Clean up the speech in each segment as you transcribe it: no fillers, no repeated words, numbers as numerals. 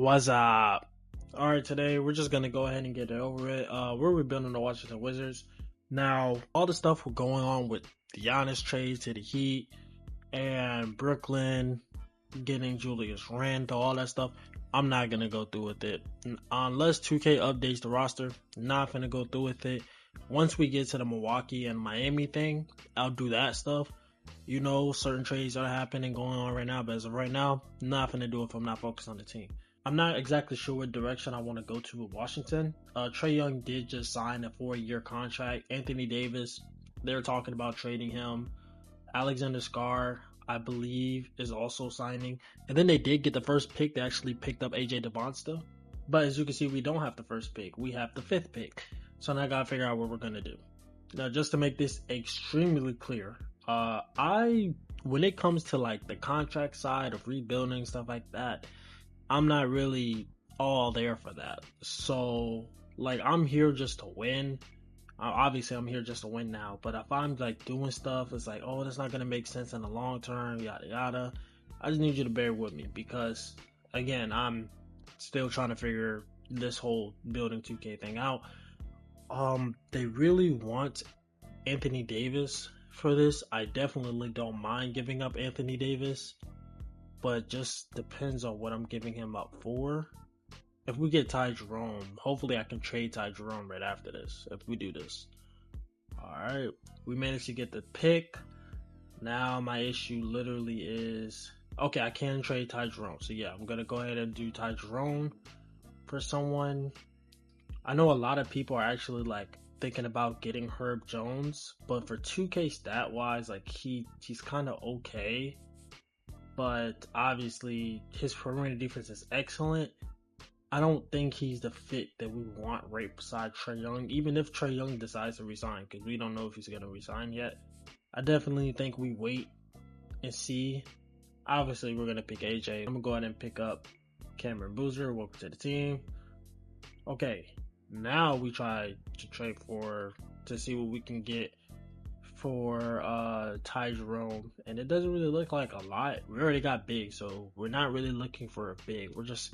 What's up? Alright, today we're just gonna go ahead and get it over it. We're rebuilding the Washington Wizards. Now, all the stuff going on with the Giannis trade to the Heat and Brooklyn getting Julius Randle, all that stuff, I'm not gonna go through with it. Unless 2K updates the roster, not gonna go through with it. Once we get to the Milwaukee and Miami thing, I'll do that stuff. Certain trades are happening going on right now, but as of right now, not gonna do it if I'm not focused on the team. I'm not exactly sure what direction I want to go to with Washington. Trae Young did just sign a 4-year contract. Anthony Davis, they're talking about trading him. Alexander Scar, I believe, is also signing. And then they did get the first pick. They actually picked up AJ Devonsta. But as you can see, we don't have the first pick. We have the 5th pick. So now I gotta figure out what we're gonna do. Now, just to make this extremely clear, when it comes to like the contract side of rebuilding stuff like that, I'm not really all there for that. So, like, I'm here just to win. Obviously, I'm here just to win now. But if I'm like doing stuff, it's like, oh, that's not gonna make sense in the long term, yada yada. I just need you to bear with me because, again, I'm still trying to figure this whole building 2K thing out. They really want Anthony Davis for this. I definitely don't mind giving up Anthony Davis, but just depends on what I'm giving him up for. If we get Ty Jerome, hopefully I can trade Ty Jerome right after this, if we do this. Alright, we managed to get the pick. Now my issue literally is, okay, I can trade Ty Jerome. So yeah, I'm going to go ahead and do Ty Jerome for someone. I know a lot of people are actually like thinking about getting Herb Jones, but for 2K stat wise, like he's kind of okay. But obviously his perimeter defense is excellent. I don't think he's the fit that we want right beside Trae Young, even if Trae Young decides to resign, because we don't know if he's going to resign yet. I definitely think we wait and see. Obviously, we're going to pick AJ. I'm going to go ahead and pick up Cameron Boozer. Welcome to the team. Okay, now we try to trade to see what we can get for Ty Jerome, and it doesn't really look like a lot. We already got big, so we're not really looking for a big. We're just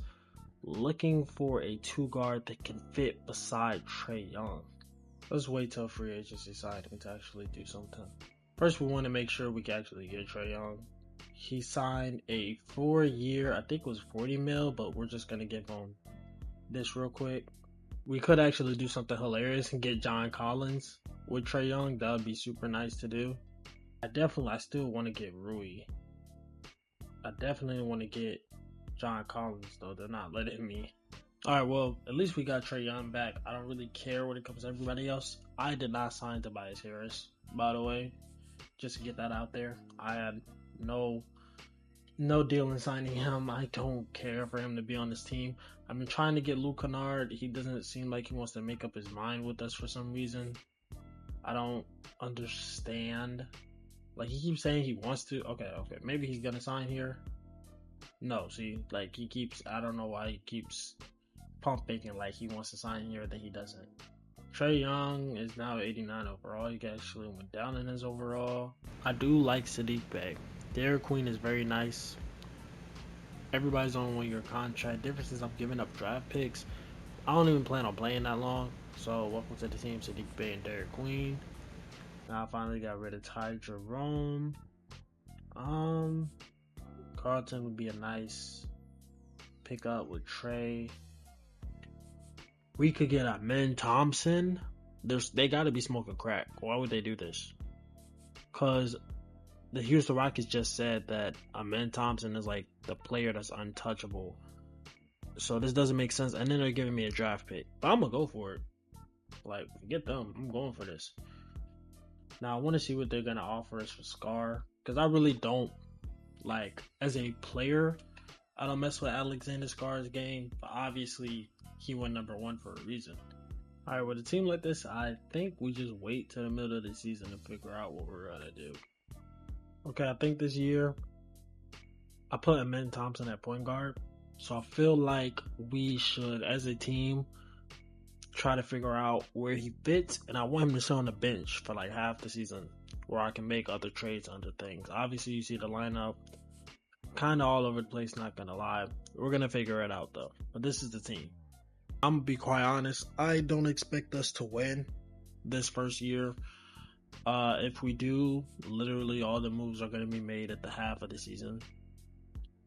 looking for a 2 guard that can fit beside Trae Young. Let's wait till free agency signing to actually do something. First, we want to make sure we can actually get Trae Young. He signed a 4-year, I think it was 40 mil, but we're just going to give him this real quick. We could actually do something hilarious and get John Collins with Trae Young. That would be super nice to do. I still want to get Rui. I definitely want to get John Collins, though. They're not letting me. Alright, well, at least we got Trae Young back. I don't really care when it comes to everybody else. I did not sign Tobias Harris, by the way. Just to get that out there. I had no deal in signing him. I don't care for him to be on this team. I've been trying to get Luke Kennard. He doesn't seem like he wants to make up his mind with us for some reason. I don't understand. Like, he keeps saying he wants to. Okay. Maybe he's gonna sign here. No, see, like, I don't know why he keeps pumping and like he wants to sign here that he doesn't. Trae Young is now 89 overall. He actually went down in his overall. I do like Saddiq Bey. Derek Queen is very nice. Everybody's on a 1-year contract. Difference is I'm giving up draft picks. I don't even plan on playing that long. So welcome to the team, Saddiq Bey and Derek Queen. Now I finally got rid of Ty Jerome. Carlton would be a nice pickup with Trae. We could get Amen Thompson. They gotta be smoking crack. Why would they do this? Cause the Houston Rockets just said that Amen Thompson is like the player that's untouchable. So this doesn't make sense. And then they're giving me a draft pick. But I'm gonna go for it. Like, forget them. I'm going for this. Now I want to see what they're gonna offer us for Scar. Cause I really don't like, as a player, I don't mess with Alexander Scar's game. But obviously he went number 1 for a reason. Alright, with a team like this, I think we just wait till the middle of the season to figure out what we're gonna do. Okay, I think this year I put Amen Thompson at point guard. So I feel like we should, as a team, try to figure out where he fits. And I want him to sit on the bench for like half the season where I can make other trades under things. Obviously, you see the lineup. kind of all over the place, not gonna lie. We're gonna figure it out though. But this is the team. I'm gonna be quite honest. I don't expect us to win this first year. If we do, literally all the moves are gonna be made at the half of the season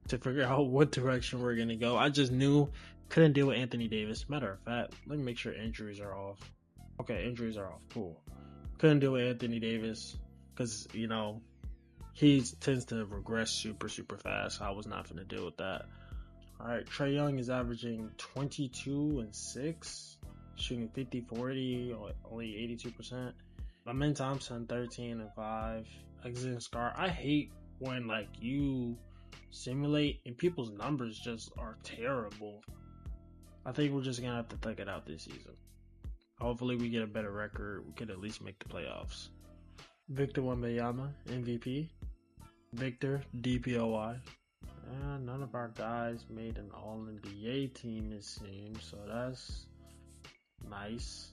to figure out what direction we're gonna go. I just knew couldn't deal with Anthony Davis. Matter of fact, let me make sure injuries are off. Okay, injuries are off. Cool. Couldn't deal with Anthony Davis because he tends to regress super fast. I was not gonna deal with that. All right, Trae Young is averaging 22 and 6, shooting 50-40, only 82%. Amen Thompson 13 and 5. Exiting Scar. I hate when you simulate and people's numbers just are terrible. I think we're just gonna have to thug it out this season. Hopefully we get a better record. We could at least make the playoffs. Victor Wembanyama MVP. Victor DPOY. And none of our guys made an All-NBA team, it seems, so that's nice.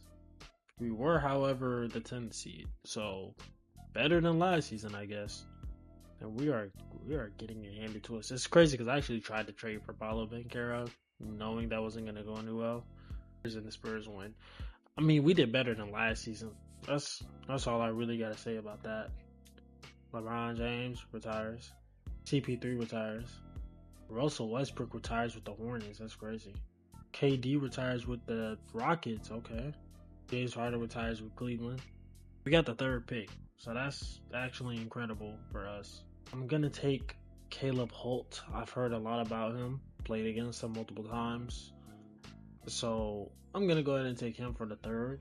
We were, however, the 10th seed, so better than last season, I guess. And we are getting it handed to us. It's crazy because I actually tried to trade for Paolo Banchero, knowing that wasn't going to go anywhere well. And the Spurs win. I mean, we did better than last season. That's all I really got to say about that. LeBron James retires. CP3 retires. Russell Westbrook retires with the Hornets. That's crazy. KD retires with the Rockets. Okay. James Harden retires with Cleveland. We got the 3rd pick, so that's actually incredible for us. I'm gonna take Caleb Holt. I've heard a lot about him. Played against him multiple times, so I'm gonna go ahead and take him for the 3rd.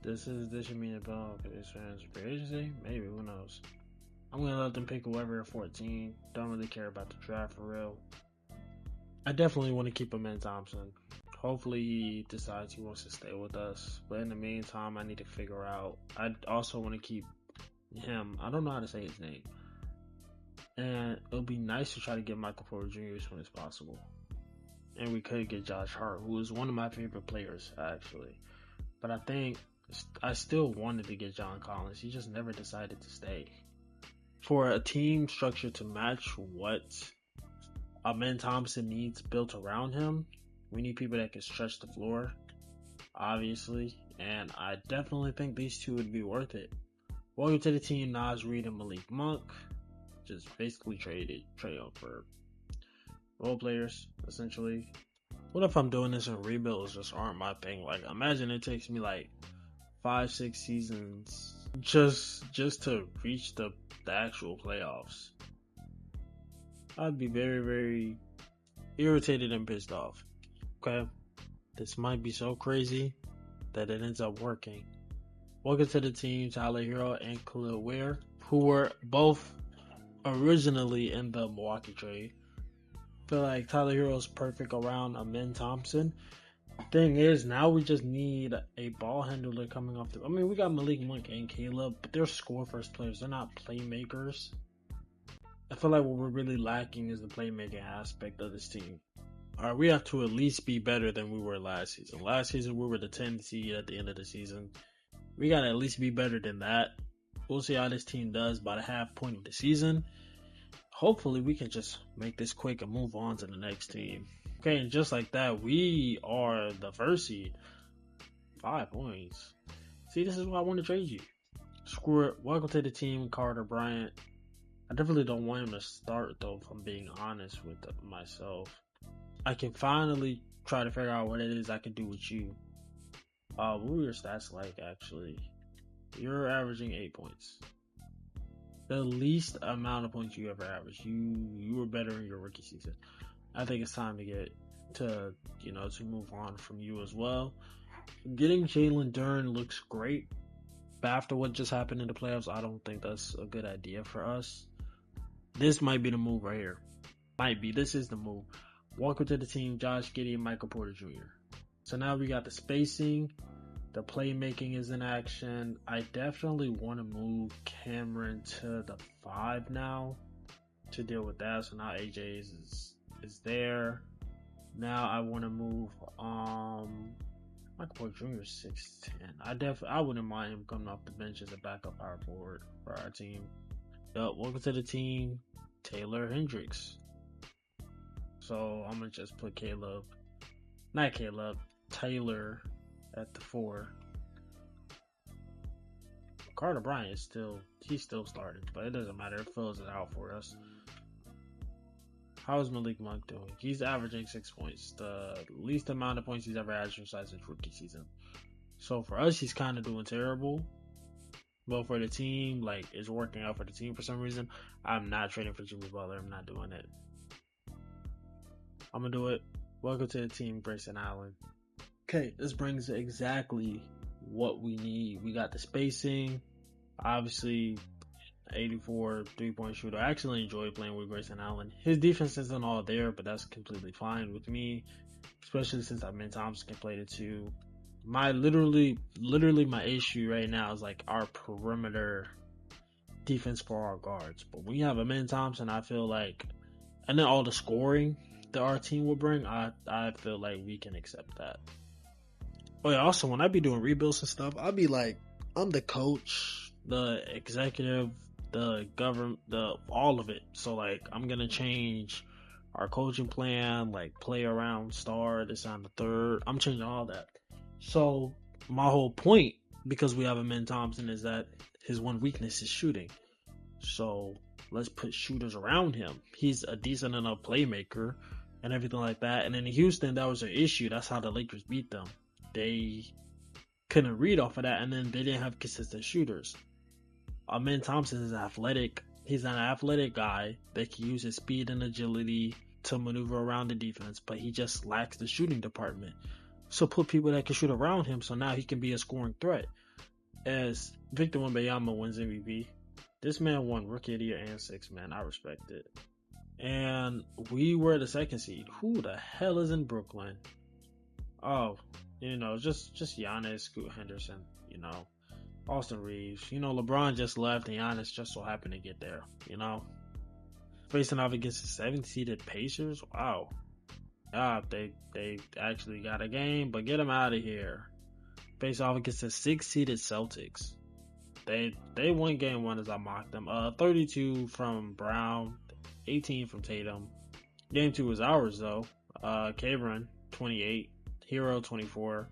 This should mean about this fans free agency. Maybe, who knows? I'm gonna let them pick whoever at 14. Don't really care about the draft for real. I definitely want to keep Amen Thompson. Hopefully he decides he wants to stay with us. But in the meantime, I need to figure out. I also want to keep him. I don't know how to say his name. And it'll be nice to try to get Michael Porter Jr. as soon as possible. And we could get Josh Hart, who is one of my favorite players, actually. But I still wanted to get John Collins. He just never decided to stay. For a team structure to match what Amen Thompson needs built around him, we need people that can stretch the floor, obviously, and I definitely think these two would be worth it. Welcome to the team, Naz Reid and Malik Monk. Just basically traded Trae Young for role players, essentially. What if I'm doing this and rebuilds just aren't my thing? Imagine it takes me 5-6 seasons just to reach the actual playoffs. I'd be very, very irritated and pissed off. Okay, this might be so crazy that it ends up working. Welcome to the team, Tyler Hero and Khalil Ware, who were both originally in the Milwaukee trade. I feel like Tyler Hero is perfect around Amen Thompson. Thing is, now we just need a ball handler coming off the. I mean, we got Malik Monk and Caleb, but they're score first players. They're not playmakers. I feel like what we're really lacking is the playmaking aspect of this team. Alright, we have to at least be better than we were last season. Last season, we were the 10th seed at the end of the season. We gotta at least be better than that. We'll see how this team does by the half point of the season. Hopefully, we can just make this quick and move on to the next team. Okay, and just like that, we are the 1st seed. 5 points. See, this is why I want to trade you. Screw it. Welcome to the team, Carter Bryant. I definitely don't want him to start, though, if I'm being honest with myself. I can finally try to figure out what it is I can do with you. What were your stats like, actually? You're averaging 8 points. The least amount of points you ever averaged. You were better in your rookie season. I think it's time to move on from you as well. Getting Jalen Duren looks great. But after what just happened in the playoffs, I don't think that's a good idea for us. This might be the move right here. Might be. This is the move. Welcome to the team, Josh Giddey and Michael Porter Jr. So now we got the spacing. The playmaking is in action. I definitely want to move Cameron to the 5 now to deal with that. So now AJ is there. Now I want to move Michael Porter Jr. is 6'10". I wouldn't mind him coming off the bench as a backup power forward for our team. Welcome to the team, Taylor Hendricks. So I'm gonna just put Taylor at the 4. Carter Bryant is he's still starting, but it doesn't matter. It fills it out for us. How is Malik Monk doing? He's averaging 6 points, the least amount of points he's ever averaged since his rookie season. So for us, he's kind of doing terrible. But for the team, like, it's working out for the team for some reason. I'm not trading for Jimmy Butler. I'm not doing it. I'm gonna do it. Welcome to the team, Grayson Allen. Okay, this brings exactly what we need. We got the spacing. Obviously, 84 3-point shooter. I actually enjoy playing with Grayson Allen. His defense isn't all there, but that's completely fine with me, especially since Amen Thompson can play the 2. My literally my issue right now is like our perimeter defense for our guards. But when you have Amen Thompson, I feel like, and then all the scoring that our team will bring, I feel like we can accept that. Oh yeah, also when I be doing rebuilds and stuff, I'll be like, I'm the coach, the executive, the government, all of it. So like, I'm gonna change our coaching plan, like play around, star, this on the 3rd. I'm changing all that. So my whole point, because we have Amen Thompson, is that his one weakness is shooting. So let's put shooters around him. He's a decent enough playmaker and everything like that. And in Houston, that was their issue. That's how the Lakers beat them. They couldn't read off of that, and then they didn't have consistent shooters. Amen Thompson is athletic. He's an athletic guy that can use his speed and agility to maneuver around the defense, but he just lacks the shooting department. So put people that can shoot around him, so now he can be a scoring threat. As Victor Wembanyama wins MVP, this man won Rookie of the Year and 6th man. I respect it. And we were the 2nd seed. Who the hell is in Brooklyn? Oh, just Giannis, Scoot Henderson, Austin Reeves. LeBron just left and Giannis just so happened to get there, Facing off against the 7th seeded Pacers. Wow. They actually got a game, but get them out of here. Face off against the 6th seeded Celtics. They won game 1 as I mocked them. 32 from Brown, 18 from Tatum. Game 2 was ours though. Cameron, 28. Hero, 24.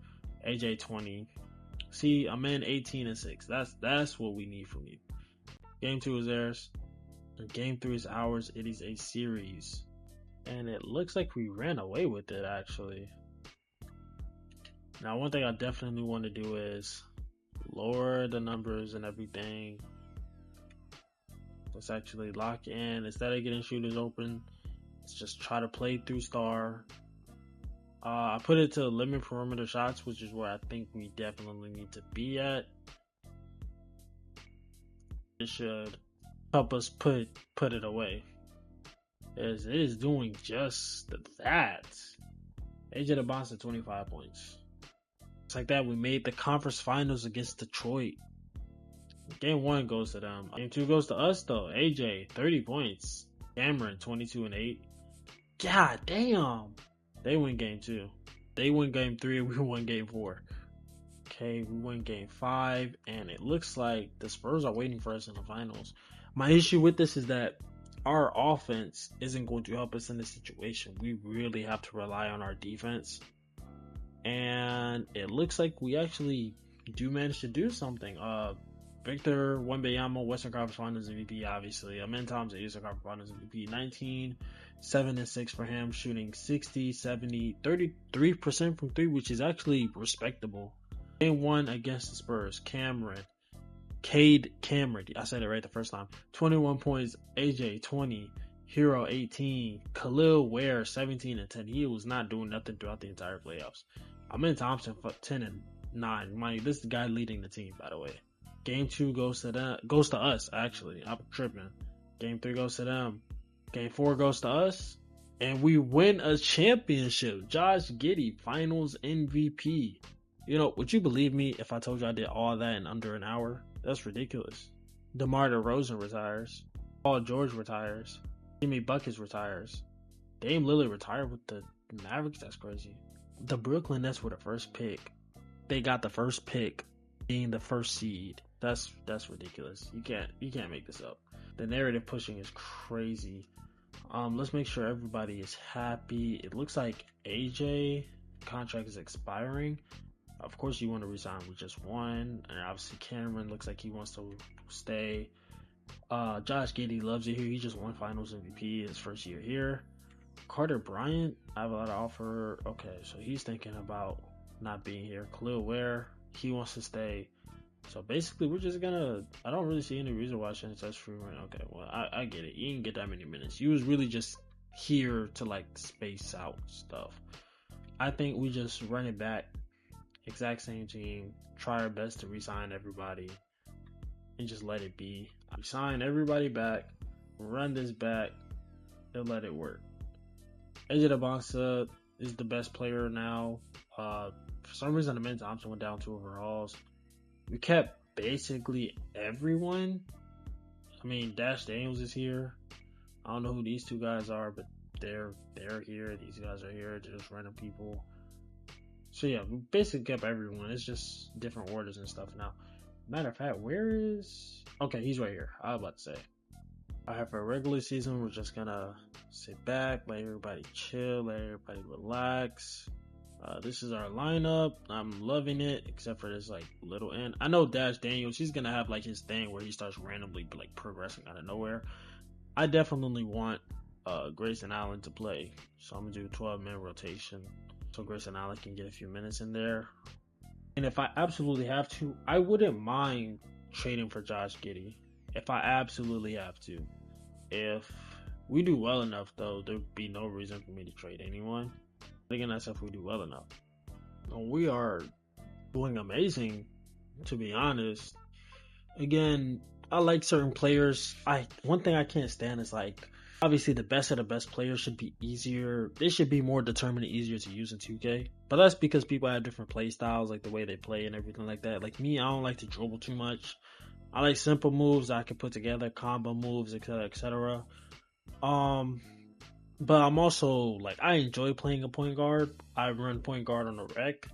AJ, 20. See, I'm in 18 and 6. That's what we need from you. Game 2 is theirs. And game 3 is ours. It is a series. And it looks like we ran away with it, actually. Now, one thing I definitely want to do is lower the numbers and everything. Let's actually lock in. Instead of getting shooters open, let's just try to play through star. I put it to limit perimeter shots, which is where I think we definitely need to be at. It should help us put it away, as it is doing just that. AJ DeBonsa 25 points. It's like that. We made the conference finals against Detroit. Game 1 goes to them. Game 2 goes to us though. AJ 30 points. Cameron 22 and 8. God damn. They win game 2. They win game 3 and we won game 4. Okay, we win game 5 and it looks like the Spurs are waiting for us in the finals. My issue with this is that our offense isn't going to help us in this situation. We really have to rely on our defense. And it looks like we actually do manage to do something. Victor Wembanyama, Western Conference Finals MVP, obviously. Amen Thompson, Eastern Conference Finals MVP. 19, 7 and 6 for him, shooting 60, 70, 33% from 3, which is actually respectable. Game 1 against the Spurs, Cade Cameron, I said it right the first time. 21 points, AJ 20, Hero 18, Khalil Ware 17 and 10. He was not doing nothing throughout the entire playoffs. Amen Thompson for 10 and 9. Mind you, this is the guy leading the team, by the way. Game 2 goes to us, actually. I'm tripping. Game 3 goes to them. Game 4 goes to us. And we win a championship. Josh Giddey, Finals MVP. Would you believe me if I told you I did all that in under an hour? That's ridiculous. DeMar DeRozan retires. Paul George retires. Jimmy Buckets retires. Dame Lillard retired with the Mavericks. That's crazy. The Brooklyn Nets were the first pick. They got the first pick, being the first seed. That's ridiculous. You can't make this up. The narrative pushing is crazy. Let's make sure everybody is happy. It looks like AJ contract is expiring. Of course, you want to resign with just one, and obviously Cameron looks like he wants to stay. Josh Giddey loves it here. He just won Finals MVP his first year here. Carter Bryant, I have a lot of offer. Okay, so he's thinking about not being here. Khalil Ware, he wants to stay. So basically, we're just gonna. I don't really see any reason why I shouldn't touch Freeman. Okay, well, I get it. You didn't get that many minutes. You was really just here to like space out stuff. I think we just run it back. Exact same team. Try our best to resign everybody and just let it be. Sign everybody back. Run this back and let it work. AJ Debonsa is the best player now. For some reason, the men's Thompson went down 2 overalls. We kept basically everyone. I mean, Dash Daniels is here. I don't know who these 2 guys are, but they're here. These guys are here. They're just random people. So yeah, we basically kept everyone. It's just different orders and stuff now. Matter of fact, where is... Okay, he's right here. I was about to say. Alright, for a regular season, we're just gonna sit back, let everybody chill, let everybody relax. This is our lineup. I'm loving it, except for this like little end. I know Dash Daniels, he's gonna have like his thing where he starts randomly like progressing out of nowhere. I definitely want Grayson Allen to play, so I'm gonna do a 12-man rotation so Grayson Allen can get a few minutes in there. And if I absolutely have to, I wouldn't mind trading for Josh Giddey if I absolutely have to. If we do well enough, though, there'd be no reason for me to trade anyone. Again, that's if we do well enough. We are doing amazing, to be honest. Again, I like certain players. One thing I can't stand is like, obviously the best of the best players should be easier. They should be more determined and easier to use in 2K. But that's because people have different play styles, like the way they play and everything like that. Like me, I don't like to dribble too much. I like simple moves I can put together, combo moves, etc., etc. But I'm also like, I enjoy playing a point guard. I run point guard on a rec.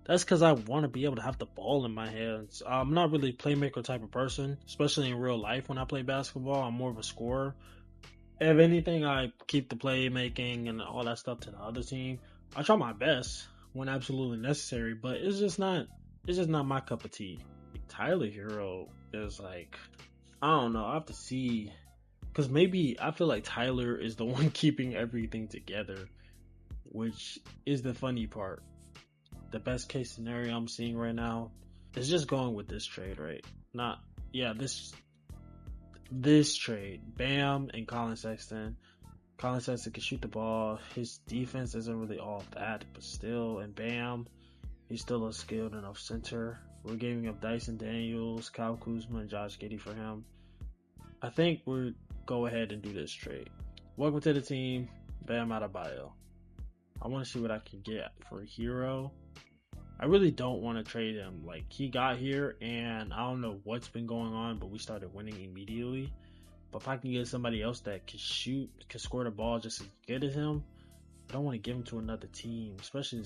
That's because I want to be able to have the ball in my hands. I'm not really a playmaker type of person, especially in real life when I play basketball. I'm more of a scorer. If anything, I keep the playmaking and all that stuff to the other team. I try my best when absolutely necessary, but it's just not my cup of tea. Tyler Hero is like, I don't know, I have to see, because maybe I feel like Tyler is the one keeping everything together, which is the funny part. The best case scenario I'm seeing right now is just going with this trade, right? This trade, Bam and Colin Sexton. Colin Sexton can shoot the ball. His defense isn't really all that, but still, and Bam, he's still a skilled enough center. We're giving up Dyson Daniels, Kyle Kuzma, and Josh Giddey for him. I think we'll go ahead and do this trade. Welcome to the team, Bam Adebayo. I want to see what I can get for a Hero. I really don't want to trade him. Like, he got here, and I don't know what's been going on, but we started winning immediately. But if I can get somebody else that can shoot, can score the ball just as good as him, I don't want to give him to another team, especially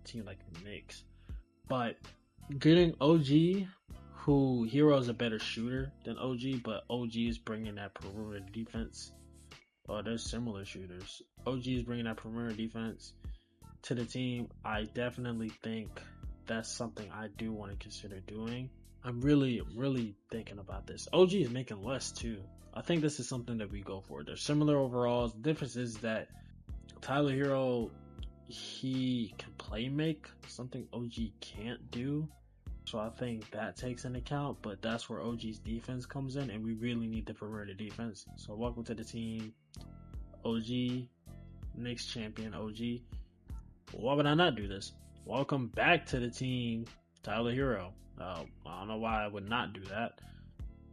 team like the Knicks. But getting OG, who Hero is a better shooter than OG, but OG is bringing that perimeter defense. They're similar shooters. OG is bringing that perimeter defense to the team. I definitely think that's something I do want to consider doing. I'm really thinking about this. OG is making less too. I think this is something that we go for. They're similar overalls. The difference is that Tyler Hero, he can play make, something OG can't do. So I think that takes into account, but that's where OG's defense comes in, and we really need the perimeter defense. So welcome to the team, OG, Knicks champion OG. Why would I not do this? Welcome back to the team, Tyler Hero. I don't know why I would not do that.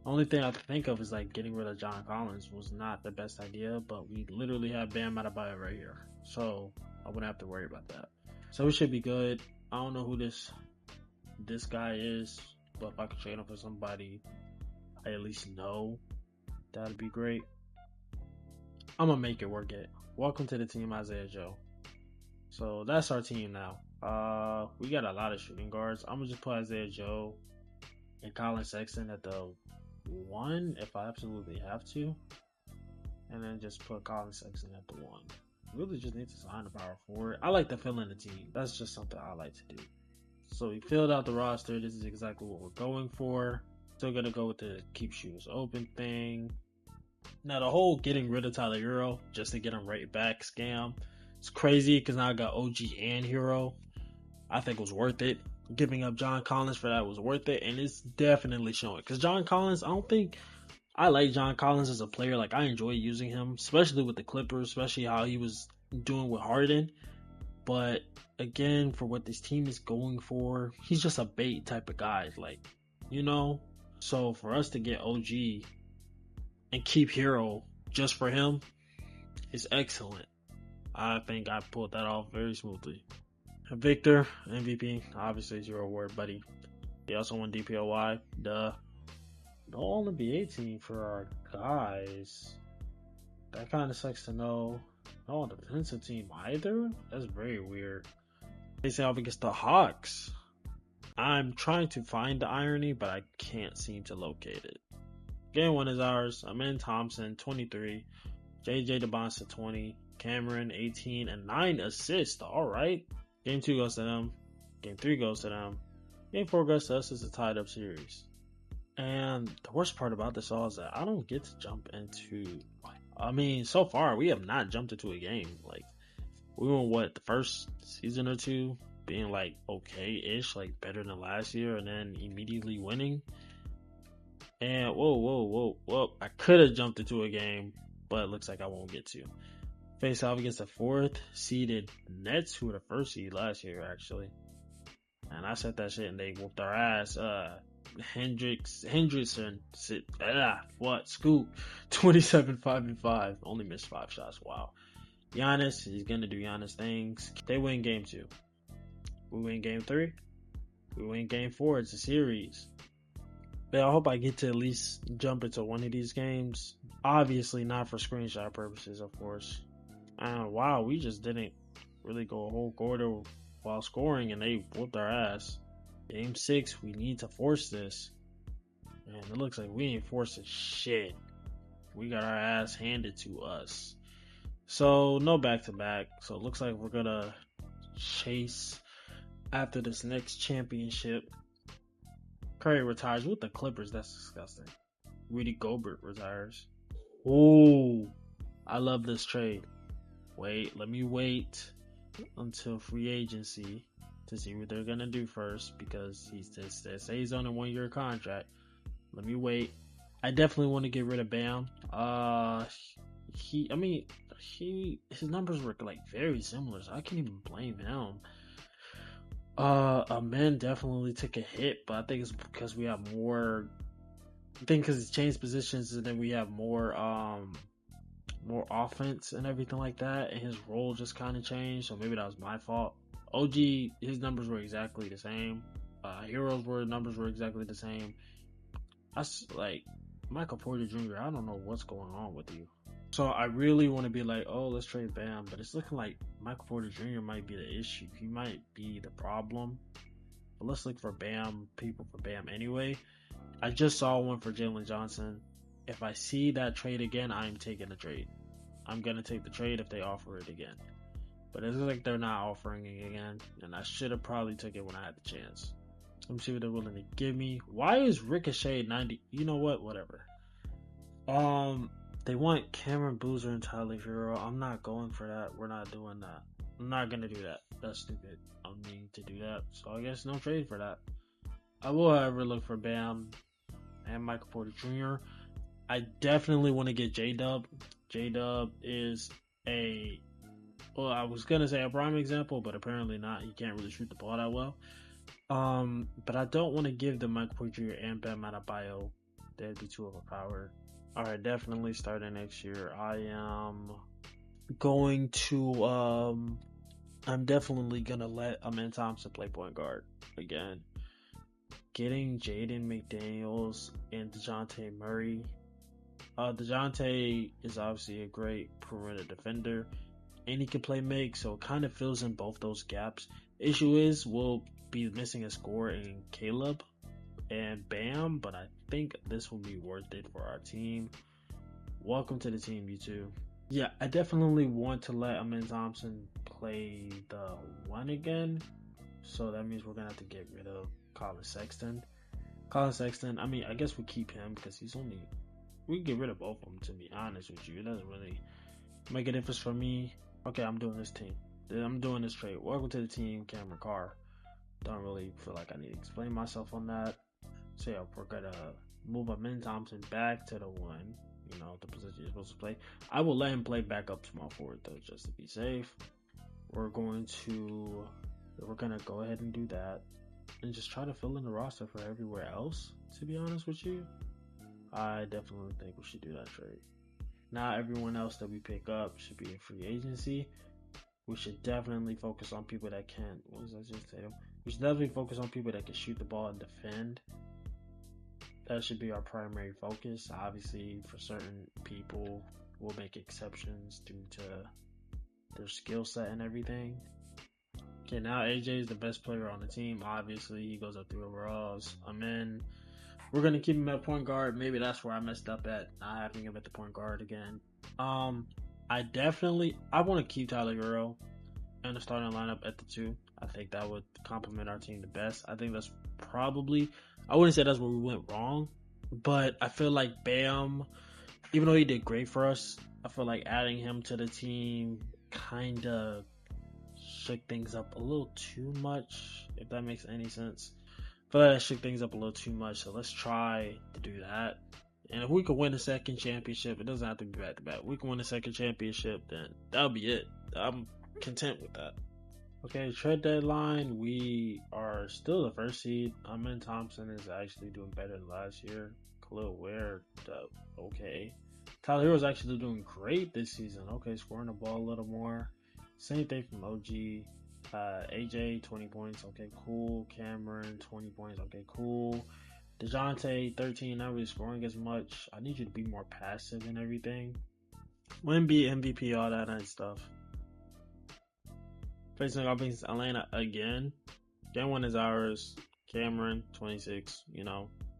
Only thing I can think of is like getting rid of John Collins was not the best idea, but we literally have Bam Adebayo right here, so I wouldn't have to worry about that. So it should be good. I don't know who this guy is, but if I could trade him for somebody I at least know, that'd be great. I'm gonna make it work. Welcome to the team, Isaiah Joe. So that's our team now. We got a lot of shooting guards. I'm gonna just put Isaiah Joe and Colin Sexton at the 1 if I absolutely have to. and then just put Colin Sexton at the 1. Really just need to sign a power forward. I like to fill in the team. That's just something I like to do. So we filled out the roster. This is exactly what we're going for. Still gonna go with the keep shooters open thing. Now the whole getting rid of Tyler Hero just to get him right back scam. It's crazy because now I got OG and Hero. I think it was worth it. Giving up John Collins for that was worth it, and it's definitely showing. Because John Collins, I like John Collins as a player. Like, I enjoy using him, especially with the Clippers, especially how he was doing with Harden. But again, for what this team is going for, he's just a bait type of guy. Like, you know? So for us to get OG and keep Hero just for him is excellent. I think I pulled that off very smoothly. Victor, MVP, obviously it's your award, buddy. He also won DPOY. Duh. No All-NBA team for our guys. That kind of sucks to know. No defensive team either? That's very weird. They say off against the Hawks. I'm trying to find the irony, but I can't seem to locate it. Game 1 is ours. Amen Thompson, 23. JJ DeBonsa, 20. Cameron, 18, and 9 assists. Alright. Game 2 goes to them. Game 3 goes to them. Game 4 goes to us. It's a tied up series. And the worst part about this all is that I don't get to jump into... so far, we have not jumped into a game. Like, we were, the first season or two being, okay-ish, better than last year, and then immediately winning. And, whoa. I could have jumped into a game, but it looks like I won't get to. Face off against the 4th seeded Nets, who were the 1st seed last year, actually. And I said that shit, and they whooped our ass. Hendrickson, Scoop, 27, 5 and 5, only missed 5 shots. Wow. Giannis, he's gonna do Giannis things. They win game 2. We win game 3. We win game 4. It's a series. But I hope I get to at least jump into one of these games. Obviously not for screenshot purposes, of course. And wow, we just didn't really go a whole quarter while scoring, and they whooped our ass. Game 6, we need to force this. And it looks like we ain't forcing shit. We got our ass handed to us. So, no back-to-back. So, it looks like we're gonna chase after this next championship. Curry retires with the Clippers. That's disgusting. Rudy Gobert retires. Ooh, I love this trade. Let me wait until free agency to see what they're gonna do first, because they say he's on a 1-year contract. Let me wait. I definitely want to get rid of Bam. His numbers were very similar, so I can't even blame him. Amen definitely took a hit, but I think it's because we have more. I think because he's changed positions, and then we have more offense and everything like that, and his role just kind of changed. So maybe that was my fault. OG, his numbers were exactly the same. Heroes numbers were exactly the same. Michael Porter Jr., I don't know what's going on with you. So I really want to be let's trade Bam, but it's looking like Michael Porter Jr. might be the issue. He might be the problem. But let's look for people for Bam anyway. I just saw one for Jalen Johnson. If I see that trade again, I'm taking the trade. I'm going to take the trade if they offer it again. But it looks like they're not offering it again, and I should have probably took it when I had the chance. Let me see what they're willing to give me. Why is Ricochet 90? You know what? Whatever. They want Cameron Boozer and Tyler Hero. I'm not going for that. We're not doing that. I'm not going to do that. That's stupid. I don't need to do that. So I guess no trade for that. I will, however, look for Bam and Michael Porter Jr. I definitely want to get J-Dub. J-Dub is I was going to say a prime example, but apparently not. He can't really shoot the ball that well. But I don't want to give them Michael Porter Jr. and Bam Adebayo. They'd be too overpowered. Alright, definitely starting next year. I'm definitely gonna let Amen Thompson play point guard again. Getting Jaden McDaniels and DeJounte Murray. DeJounte is obviously a great perimeter defender, and he can play make, so it kind of fills in both those gaps. Issue is, we'll be missing a scorer in Caleb and Bam, but I think this will be worth it for our team. Welcome to the team, you two. Yeah, I definitely want to let Amen Thompson play the 1 again. So that means we're going to have to get rid of Colin Sexton. Colin Sexton, I mean, I guess we keep him because he's only... We can get rid of both of them, to be honest with you. It doesn't really make a difference for me. Okay, I'm doing this team. I'm doing this trade. Welcome to the team, Cameron Carr. Don't really feel like I need to explain myself on that. So yeah, we're gonna move Amen Thompson back to the 1. You know, the position he's supposed to play. I will let him play backup small forward though, just to be safe. We're gonna go ahead and do that, and just try to fill in the roster for everywhere else. To be honest with you, I definitely think we should do that trade. Now everyone else that we pick up should be in free agency. We should definitely focus on people that can. What was I just saying? We should definitely focus on people that can shoot the ball and defend. That should be our primary focus. Obviously, for certain people, we'll make exceptions due to their skill set and everything. Okay, now AJ is the best player on the team. Obviously, he goes up through overalls. Amen. We're gonna keep him at point guard. Maybe that's where I messed up at not having him at the point guard again. I want to keep Tyler Hero in the starting lineup at the 2. I think that would complement our team the best. I think that's probably, I wouldn't say that's where we went wrong, but I feel like Bam, even though he did great for us, I feel like adding him to the team kind of shook things up a little too much, if that makes any sense. I feel like that shook things up a little too much, so let's try to do that. And if we could win a second championship, it doesn't have to be back to back. We can win a second championship, then that'll be it. I'm content with that. Okay, trade deadline, we are still the first seed. Amen Thompson is actually doing better than last year. Khalil Ware, okay. Tyler Hero's actually doing great this season. Okay, scoring the ball a little more. Same thing from OG. AJ, 20 points. Okay, cool. Cameron, 20 points. Okay, cool. DeJounte, 13, not really scoring as much. I need you to be more passive and everything. Wemby, MVP, all that nice stuff. Facing off against Atlanta again. Game 1 is ours. Cameron, 26,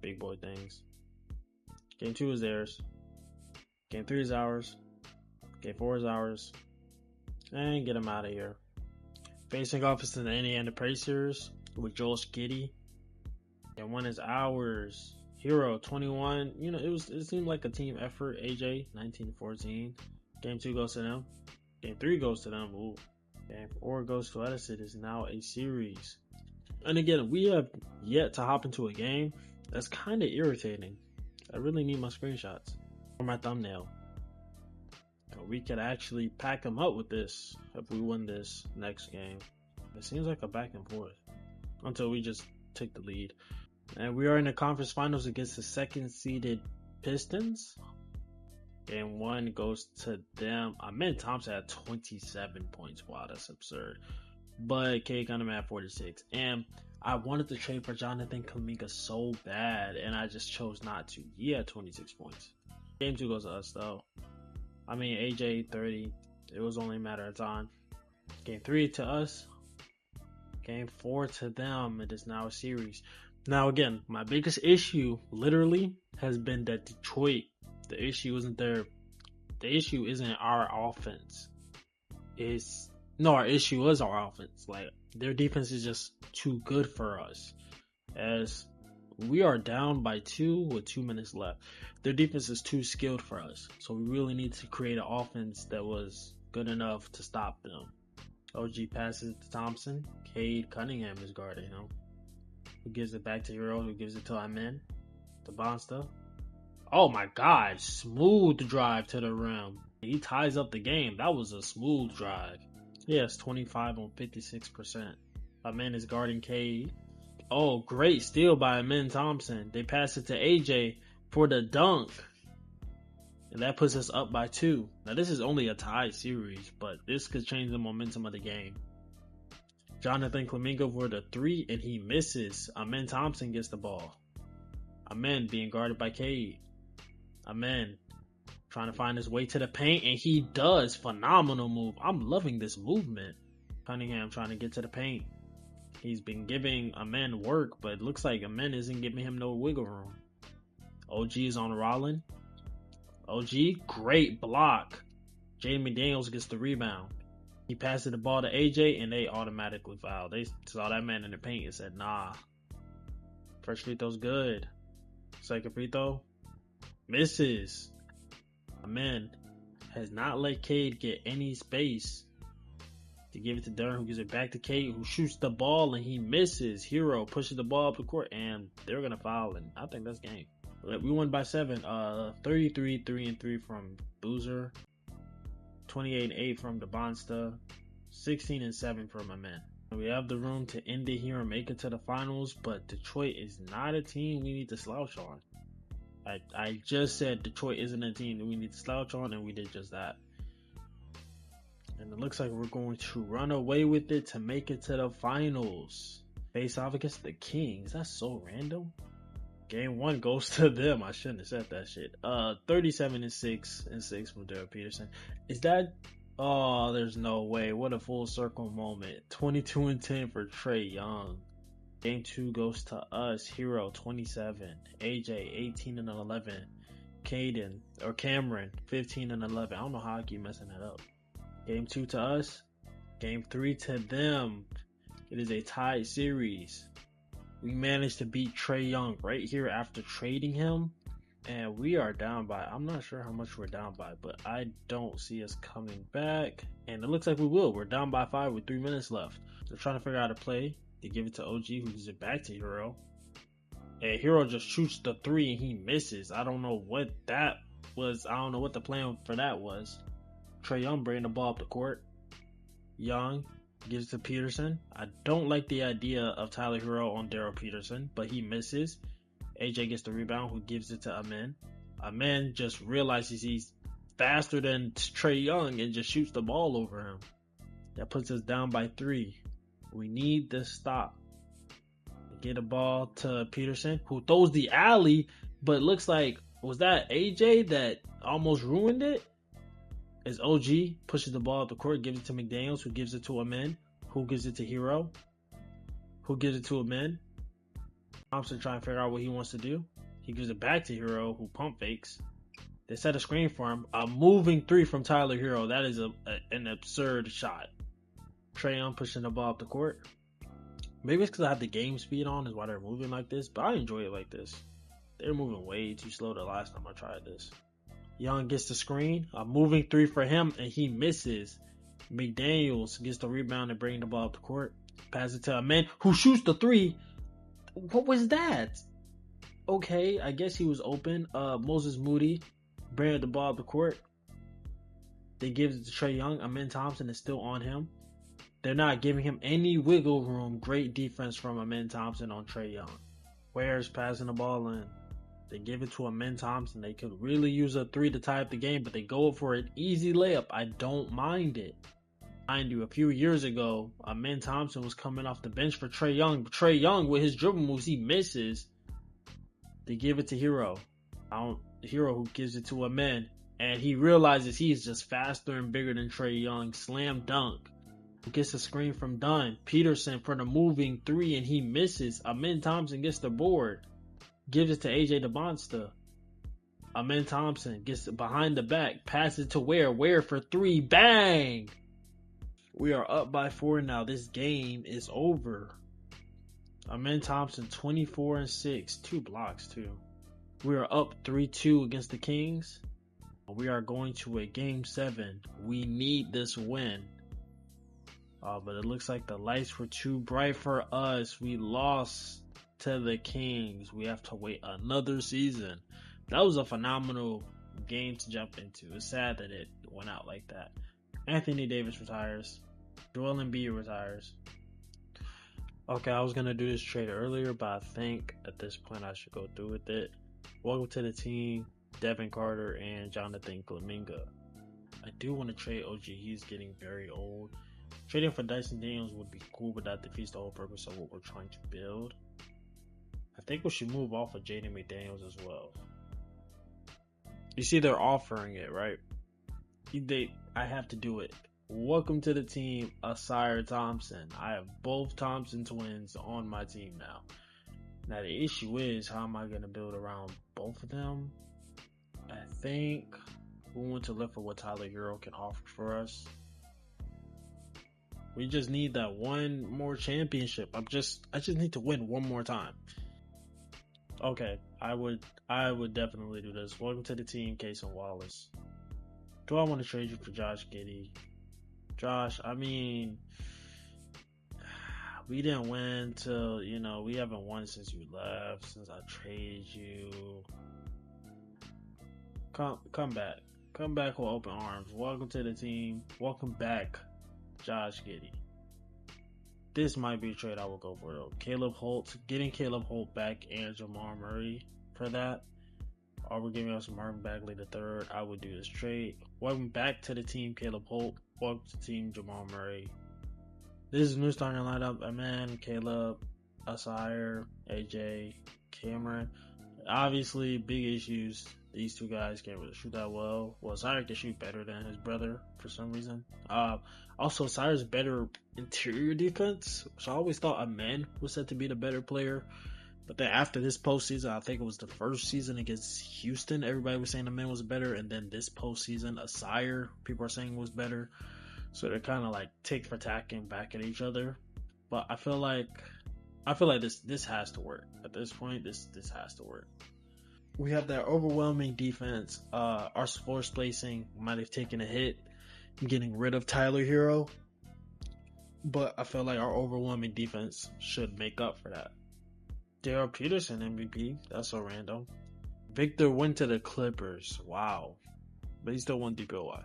big boy things. Game 2 is theirs. Game 3 is ours. Game 4 is ours. And get him out of here. Facing off is the Indiana Pacers with Joel Giddey. Game 1 is ours. Hero, 21. It seemed like a team effort. AJ, 19-14. Game 2 goes to them. Game 3 goes to them. Ooh. Game 4 goes to us. It is now a series. And again, we have yet to hop into a game. That's kind of irritating. I really need my screenshots for my thumbnail. We could actually pack them up with this if we win this next game. It seems like a back and forth until we just take the lead. And we are in the conference finals against the second seeded Pistons. Game 1 goes to them. Amen Thompson had 27 points. Wow, that's absurd. But Cade Cunningham had 46. And I wanted to trade for Jonathan Kuminga so bad, and I just chose not to. He had 26 points. Game 2 goes to us, though. AJ, 30. It was only a matter of time. Game 3 to us. Game 4 to them. It is now a series. Now, again, my biggest issue, literally, has been that Detroit, the issue isn't there. The issue isn't our offense. Our issue is our offense. Like, their defense is just too good for us. As we are down by 2 with 2 minutes left. Their defense is too skilled for us. So we really need to create an offense that was good enough to stop them. OG passes to Thompson. Cade Cunningham is guarding him. Who gives it back to Hero? Who gives it to Amen? To Bonsta. Oh my God. Smooth drive to the rim. He ties up the game. That was a smooth drive. Yes, 25 on 56%. Amen is guarding Cade. Oh, great steal by Amen Thompson. They pass it to AJ for the dunk. And that puts us up by 2. Now, this is only a tie series, but this could change the momentum of the game. Jonathan Kuminga for the 3, and he misses. Amen Thompson gets the ball. Amen being guarded by Cade. Amen trying to find his way to the paint, and he does. Phenomenal move. I'm loving this movement. Cunningham trying to get to the paint. He's been giving Amen work, but it looks like Amen isn't giving him no wiggle room. OG is on Rollin. OG, great block. Jaden McDaniels gets the rebound. He passes the ball to AJ, and they automatically foul. They saw that man in the paint and said, nah. First free throw's good. Second free throw, misses. Amen has not let Cade get any space to give it to Durham, who gives it back to Cade, who shoots the ball, and he misses. Hero pushes the ball up the court, and they're going to foul, and I think that's game. We won by 7. 33, 3-3 from Boozer. 28-8 from DeBonsta, 16-7 from Amen. We have the room to end it here and make it to the finals, but Detroit is not a team we need to slouch on. I just said Detroit isn't a team that we need to slouch on, and we did just that. And it looks like we're going to run away with it to make it to the finals. Face off against the Kings. That's so random. Game 1 goes to them. I shouldn't have said that shit. 37-6 from Derek Peterson. Is that? Oh, there's no way. What a full circle moment. 22-10 for Trae Young. Game 2 goes to us. Hero 27. AJ 18-11. Cameron 15-11. I don't know how I keep messing that up. Game 2 to us. Game 3 to them. It is a tied series. We managed to beat Trae Young right here after trading him. And we are down by, I'm not sure how much we're down by, but I don't see us coming back. And it looks like we will. We're down by 5 with 3 minutes left. So trying to figure out a play to give it to OG, who gives it back to Hero. And Hero just shoots the 3 and he misses. I don't know what that was. I don't know what the plan for that was. Trae Young bringing the ball up the court. Young gives it to Peterson. I don't like the idea of Tyler Hero on Daryl Peterson, but he misses. AJ gets the rebound, who gives it to Amen. Amen just realizes he's faster than Trae Young and just shoots the ball over him. That puts us down by 3. We need this stop. Get a ball to Peterson, who throws the alley, but looks like, was that AJ that almost ruined it? As OG pushes the ball up the court, gives it to McDaniels, who gives it to Amen, who gives it to Hero, who gives it to Amen. Thompson trying to figure out what he wants to do. He gives it back to Hero, who pump fakes. They set a screen for him. A moving 3 from Tyler Hero. That is an absurd shot. Trae Young pushing the ball up the court. Maybe it's because I have the game speed on is why they're moving like this, but I enjoy it like this. They're moving way too slow the last time I tried this. Young gets the screen. A moving 3 for him, and he misses. McDaniels gets the rebound and bring the ball up the court. Pass it to Amen, who shoots the 3. What was that? Okay, I guess he was open. Moses Moody bringing the ball up the court. They give it to Trae Young. Amen Thompson is still on him. They're not giving him any wiggle room. Great defense from Amen Thompson on Trae Young. Ware's passing the ball in. They give it to Amen Thompson. They could really use a 3 to tie up the game, but they go for an easy layup. I don't mind it. Mind you, a few years ago, Amen Thompson was coming off the bench for Trae Young. But Trae Young, with his dribble moves, he misses. They give it to Hero. Hero who gives it to Amen. And he realizes he's just faster and bigger than Trae Young. Slam dunk. Gets a screen from Dunn. Peterson for the moving 3 and he misses. Amen Thompson gets the board. Gives it to AJ DeBonsta. Amen Thompson gets it behind the back. Passes to Ware. Ware for 3. Bang! We are up by 4 now. This game is over. Amen Thompson 24-6. 2 blocks too. We are up 3-2 against the Kings. We are going to a game 7. We need this win. But it looks like the lights were too bright for us. We lost to the Kings. We have to wait another season. That was a phenomenal game to jump into. It's sad that it went out like that. Anthony Davis retires. Joel Embiid retires. Okay, I was going to do this trade earlier, but I think at this point I should go through with it. Welcome to the team, Devin Carter and Jonathan Kuminga. I do want to trade OG. He's getting very old. Trading for Dyson Daniels would be cool, but that defeats the whole purpose of what we're trying to build. I think we should move off of Jaden McDaniels as well. You see, they're offering it, right? I have to do it. Welcome to the team, Asire Thompson. I have both Thompson twins on my team now. Now the issue is, how am I going to build around both of them? I think we want to look for what Tyler Hero can offer for us. We just need that one more championship. I just need to win one more time. Okay, I would definitely do this. Welcome to the team, Cason Wallace. Do I want to trade you for Josh Giddey? Josh, I mean, we didn't win till, we haven't won since you left, since I traded you. Come back. Come back with open arms. Welcome to the team. Welcome back, Josh Giddey. This might be a trade I will go for though. Caleb Holt, getting Caleb Holt back and Jamal Murray for that. Or we're giving us Marvin Bagley III. I would do this trade. Welcome back to the team, Caleb Holt. Welcome to the team, Jamal Murray. This is new starting lineup. Amen, Caleb, Asire, AJ, Cameron. Obviously, big issues. These two guys can't really shoot that well. Well, Asire can shoot better than his brother for some reason. Also, Asire's better interior defense. So I always thought Amen was said to be the better player. But then after this postseason, I think it was the first season against Houston, everybody was saying Amen was better. And then this postseason, Asire, people are saying was better. So they're kind of like tick for tacking back at each other. But I feel like this has to work. At this point, this has to work. We have that overwhelming defense. Our force placing might have taken a hit getting rid of Tyler Hero. But I feel like our overwhelming defense should make up for that. Daryl Peterson MVP. That's so random. Victor went to the Clippers. Wow. But he still won DPOY.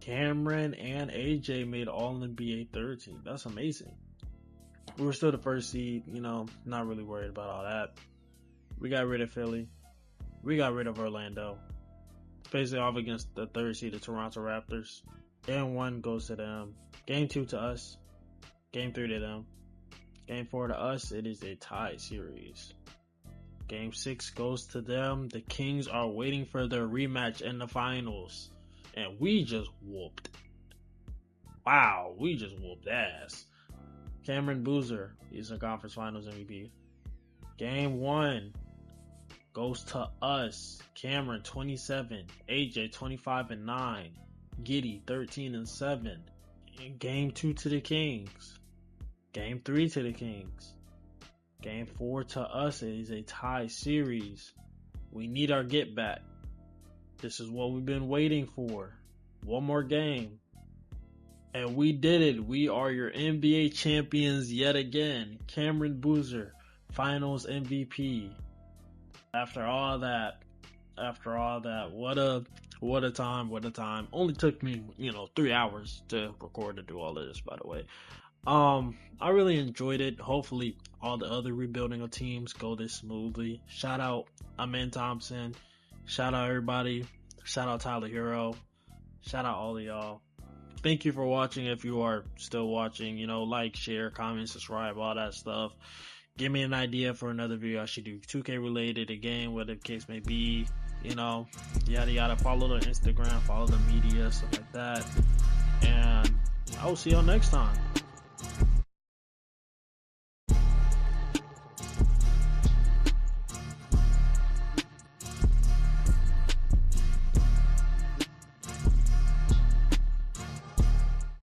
Cameron and AJ made All-NBA third team. That's amazing. We were still the first seed, not really worried about all that. We got rid of Philly. We got rid of Orlando. Facing off against the third seed, the Toronto Raptors. Game 1 goes to them. Game 2 to us. Game 3 to them. Game 4 to us. It is a tie series. Game 6 goes to them. The Kings are waiting for their rematch in the finals. And we just whooped. Wow, we just whooped ass. Cameron Boozer, he's a conference finals MVP. Game 1 goes to us. Cameron 27, AJ 25-9, Giddey 13-7. Game 2 to the Kings. Game 3 to the Kings. Game 4 to us. It is a tie series. We need our get back. This is what we've been waiting for. One more game. And we did it. We are your NBA champions yet again. Cameron Boozer, Finals MVP. After all that, what a time. Only took me, 3 hours to record and do all of this, by the way. I really enjoyed it. Hopefully all the other rebuilding of teams go this smoothly. Shout out Amen Thompson. Shout out everybody. Shout out Tyler Hero. Shout out all of y'all. Thank you for watching. If you are still watching, like, share, comment, subscribe, all that stuff. Give me an idea for another video I should do. 2K related, again, whatever the case may be. Yada yada. Follow the Instagram, follow the media, stuff like that. And I will see y'all next time.